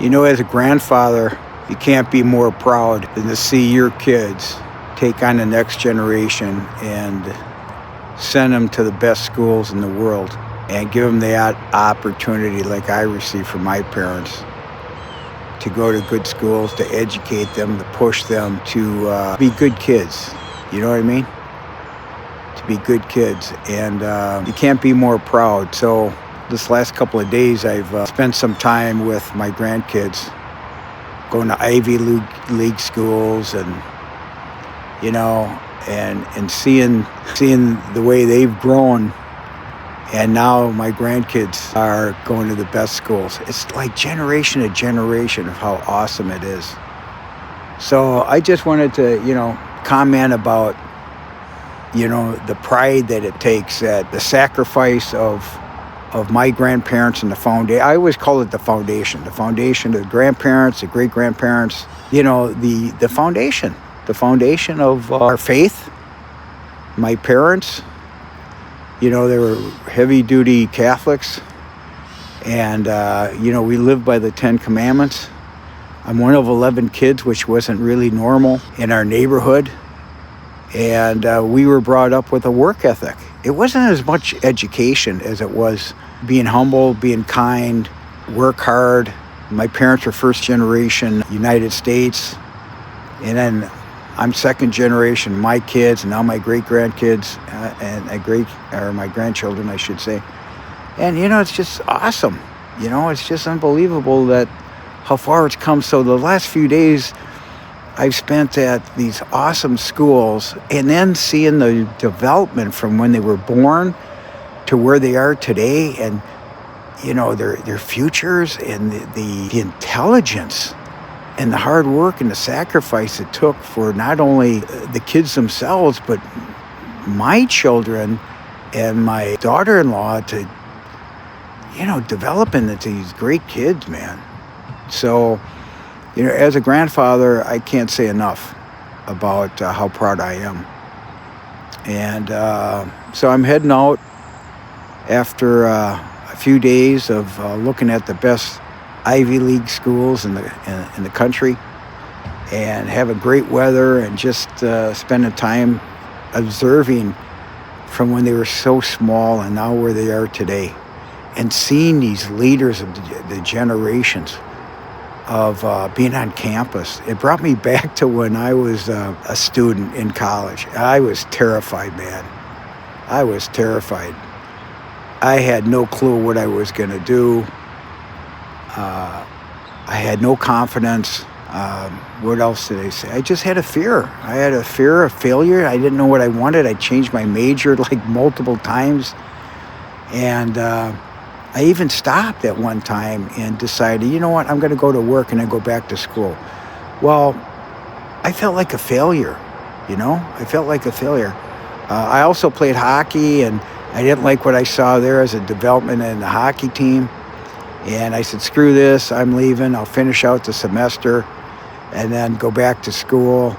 As a grandfather, you can't be more proud than to see your kids take on the next generation and send them to the best schools in the world and give them that opportunity like I received from my parents to go to good schools, to educate them, to push them to be good kids. You know what I mean? To be good kids. And you can't be more proud. So this last couple of days, I've spent some time with my grandkids, going to Ivy League schools, and and seeing the way they've grown. And now my grandkids are going to the best schools. It's like generation to generation of how awesome it is. So I just wanted to, comment about, the pride that it takes, that the sacrifice of my grandparents and the foundation. I always call it the foundation of the grandparents, the great-grandparents, the foundation of our faith. My parents, they were heavy-duty Catholics, and, we lived by the 10 Commandments. I'm one of 11 kids, which wasn't really normal in our neighborhood, and we were brought up with a work ethic. It wasn't as much education as it was being humble, being kind, work hard. My parents were first generation United States, and then I'm second generation, my kids, and now my great-grandkids, and my grandchildren, I should say. And, it's just awesome. It's just unbelievable that how far it's come. So the last few days I've spent at these awesome schools, and then seeing the development from when they were born to where they are today, and, their futures, and the intelligence and the hard work and the sacrifice it took for not only the kids themselves, but my children and my daughter-in-law to, develop into these great kids, man. So, as a grandfather, I can't say enough about how proud I am. And so I'm heading out after a few days of looking at the best Ivy League schools in the country, and having great weather, and just spending time observing from when they were so small and now where they are today, and seeing these leaders of the generations of being on campus. It brought me back to when I was a student in college. I was terrified, man. I was terrified. I had no clue what I was going to do. I had no confidence. What else did I say? I just had a fear. I had a fear of failure. I didn't know what I wanted. I changed my major like multiple times. And I even stopped at one time and decided, you know what, I'm going to go to work and then go back to school. Well, I felt like a failure, I felt like a failure. I also played hockey, and I didn't like what I saw there as a development in the hockey team. And I said, screw this, I'm leaving. I'll finish out the semester and then go back to school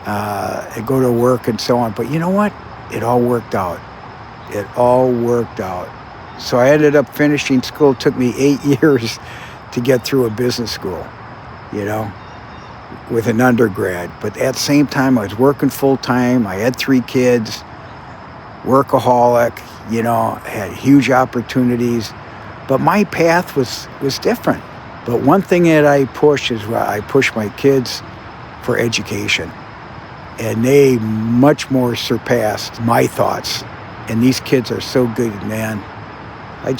and go to work and so on. But you know what? It all worked out. It all worked out. So I ended up finishing school. It took me 8 years to get through a business school, with an undergrad. But at the same time, I was working full time. I had 3 kids, workaholic, had huge opportunities. But my path was different. But one thing that I push is I push my kids for education. And they much more surpassed my thoughts. And these kids are so good, man. I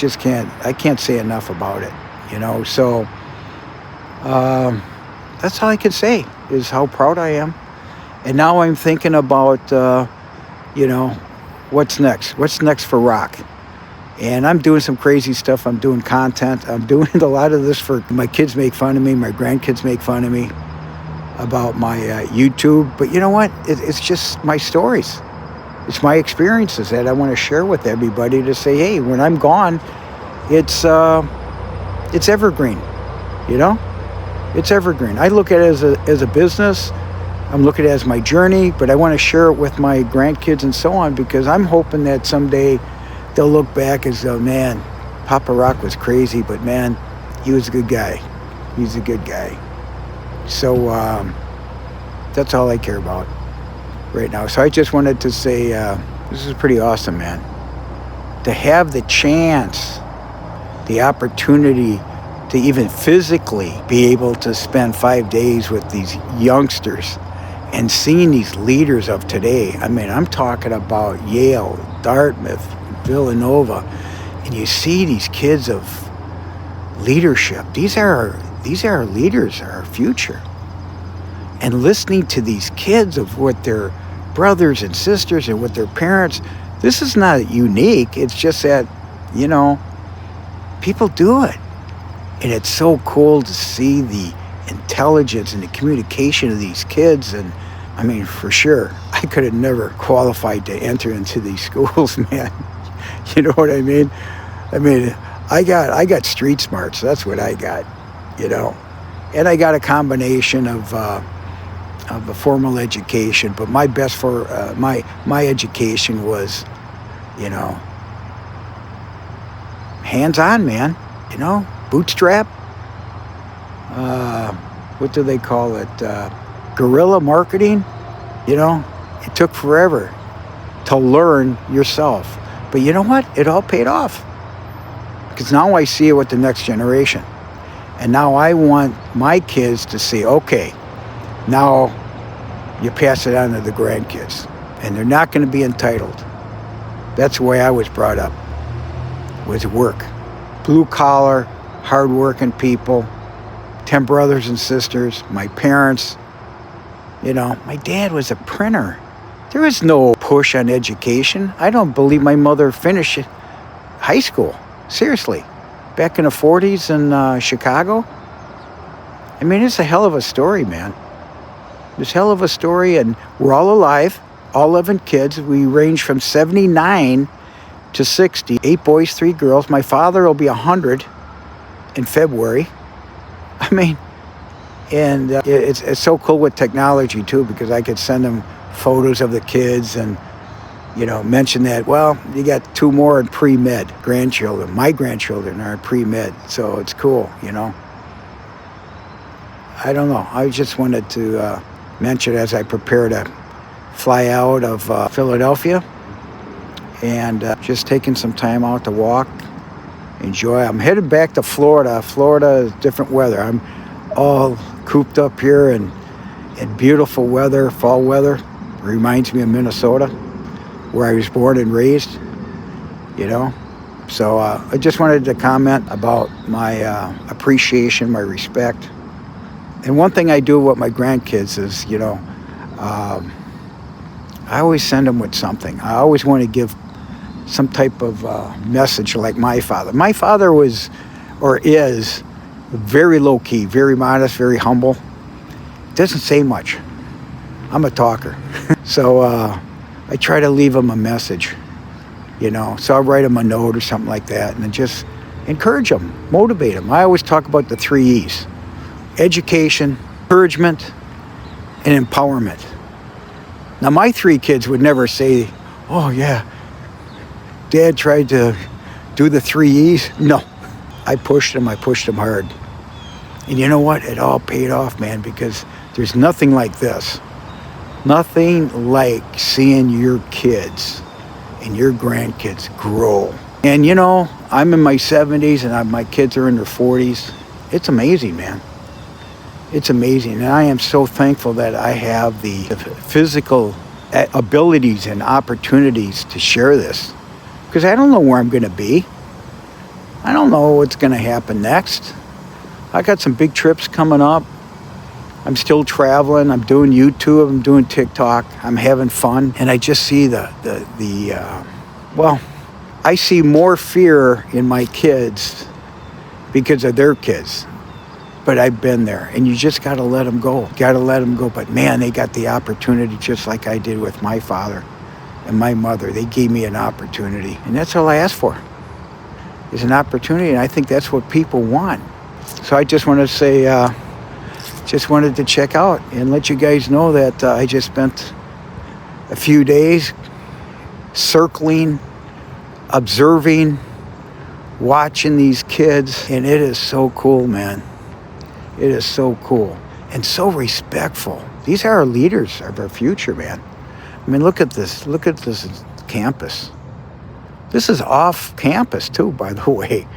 can't say enough about it, So that's all I can say, is how proud I am. And now I'm thinking about, what's next? What's next for rock? And I'm doing some crazy stuff. I'm doing content. I'm doing a lot of this for my kids make fun of me. My grandkids make fun of me about my YouTube. But you know what? It's just my stories. It's my experiences that I want to share with everybody to say, hey, when I'm gone, it's evergreen, It's evergreen. I look at it as a business. I'm looking at it as my journey, but I want to share it with my grandkids and so on, because I'm hoping that someday they'll look back as though, man, Papa Rock was crazy, but man, he was a good guy. He's a good guy. So that's all I care about right now. So I just wanted to say this is pretty awesome, man. To have the chance, the opportunity to even physically be able to spend 5 days with these youngsters and seeing these leaders of today. I mean, I'm talking about Yale, Dartmouth, Villanova, and you see these kids of leadership. These are our leaders, our future. And listening to these kids of what their brothers and sisters and what their parents, this is not unique. It's just that, people do it. And it's so cool to see the intelligence and the communication of these kids. And I mean, for sure, I could have never qualified to enter into these schools, man. You know what I mean? I got street smarts. That's what I got, And I got a combination of a formal education, but my best for my education was, hands-on, man. Bootstrap. What do they call it? Guerrilla marketing. It took forever to learn yourself. But you know what? It all paid off. Because now I see it with the next generation. And now I want my kids to see, okay, now you pass it on to the grandkids. And they're not going to be entitled. That's the way I was brought up, was work. Blue collar, hard-working people, 10 brothers and sisters, my parents. My dad was a printer. There was no push on education. I don't believe my mother finished high school. Seriously. Back in the 40s in Chicago. It's a hell of a story, man. It's a hell of a story, and we're all alive, all 11 kids. We range from 79 to 60. 8 boys, 3 girls. My father will be 100 in February. And it's so cool with technology, too, because I could send them photos of the kids and, mention that, well, you got 2 more in pre-med grandchildren. My grandchildren are in pre-med, so it's cool, I don't know. I just wanted to mention as I prepare to fly out of Philadelphia and just taking some time out to walk, enjoy. I'm headed back to Florida. Florida is different weather. I'm all cooped up here in beautiful weather, fall weather. Reminds me of Minnesota, where I was born and raised, So I just wanted to comment about my appreciation, my respect. And one thing I do with my grandkids is, I always send them with something. I always want to give some type of message like my father. My father was, or is, very low-key, very modest, very humble. Doesn't say much. I'm a talker. So I try to leave him a message, So I'll write him a note or something like that and then just encourage him, motivate him. I always talk about the 3 E's. Education, encouragement, and empowerment. Now, my 3 kids would never say, oh, yeah, Dad tried to do the 3 E's. No, I pushed them hard. And you know what? It all paid off, man, because there's nothing like this. Nothing like seeing your kids and your grandkids grow. And, I'm in my 70s and my kids are in their 40s. It's amazing, man. It's amazing. And I am so thankful that I have the physical abilities and opportunities to share this. Because I don't know where I'm going to be. I don't know what's going to happen next. I got some big trips coming up. I'm still traveling. I'm doing YouTube. I'm doing TikTok. I'm having fun. And I just see I see more fear in my kids because of their kids. But I've been there. And you just got to let them go. But man, they got the opportunity just like I did with my father and my mother. They gave me an opportunity. And that's all I asked for, is an opportunity. And I think that's what people want. So I just want to say, just wanted to check out and let you guys know that I just spent a few days circling, observing, watching these kids. And it is so cool, man. It is so cool and so respectful. These are our leaders of our future, man. I mean, look at this. Look at this campus. This is off campus too, by the way.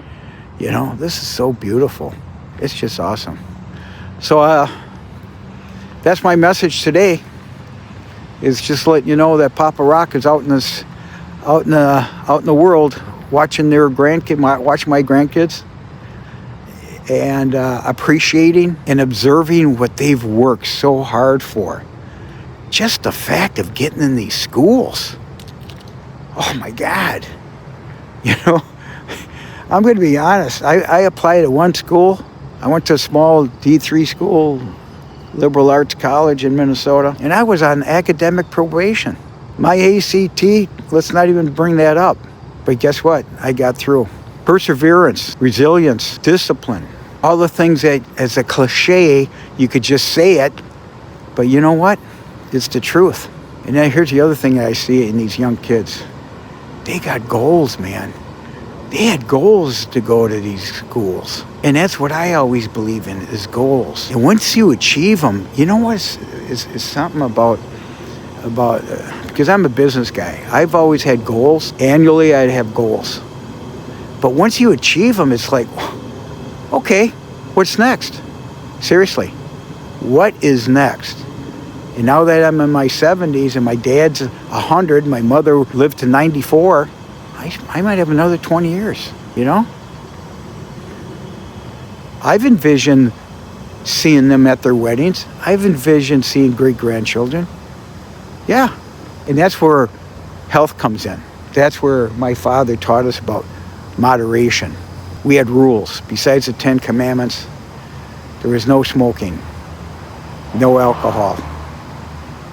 You know, this is so beautiful. It's just awesome. So that's my message today. Is just letting you know that Papa Rock is out in the world, watching watching my grandkids, and appreciating and observing what they've worked so hard for. Just the fact of getting in these schools. Oh my God. You know, I'm going to be honest. I applied at one school. I went to a small D3 school, liberal arts college in Minnesota, and I was on academic probation. My ACT, let's not even bring that up. But guess what? I got through. Perseverance, resilience, discipline, all the things that, as a cliche, you could just say it, but you know what? It's the truth. And then here's the other thing that I see in these young kids. They got goals, man. They had goals to go to these schools. And that's what I always believe in, is goals. And once you achieve them, you know what is something about because I'm a business guy. I've always had goals. Annually, I'd have goals. But once you achieve them, it's like, okay, what's next? Seriously, what is next? And now that I'm in my 70s and my dad's 100, my mother lived to 94, I might have another 20 years, you know? I've envisioned seeing them at their weddings. I've envisioned seeing great-grandchildren. Yeah, and that's where health comes in. That's where my father taught us about moderation. We had rules. Besides the 10 Commandments, there was no smoking, no alcohol,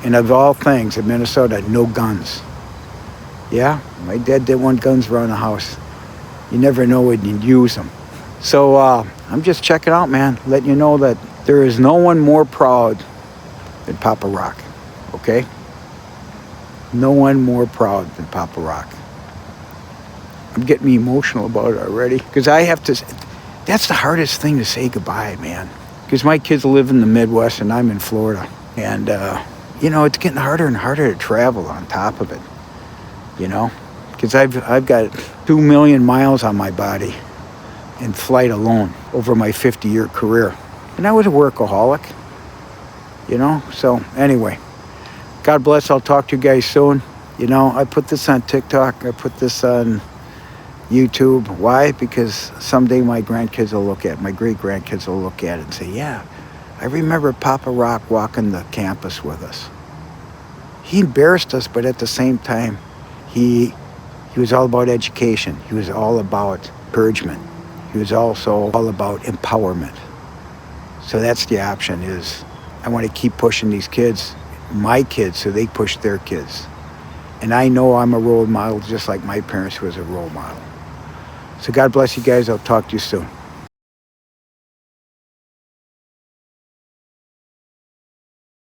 and of all things, in Minnesota, no guns. Yeah, my dad didn't want guns around the house. You never know when you'd use them. So I'm just checking out, man, letting you know that there is no one more proud than Papa Rock, okay? No one more proud than Papa Rock. I'm getting me emotional about it already, because I have to, that's the hardest thing to say goodbye, man. Because my kids live in the Midwest and I'm in Florida. And, you know, it's getting harder and harder to travel on top of it, you know? Because I've got 2 million miles on my body in flight alone over my 50-year career. And I was a workaholic, you know? So anyway, God bless. I'll talk to you guys soon. You know, I put this on TikTok. I put this on YouTube. Why? Because someday my grandkids will look at it, my great-grandkids will look at it and say, yeah, I remember Papa Rock walking the campus with us. He embarrassed us, but at the same time, he was all about education. He was all about encouragement. He was also all about empowerment. So that's the option, is I want to keep pushing these kids, my kids, so they push their kids. And I know I'm a role model just like my parents was a role model. So God bless you guys. I'll talk to you soon.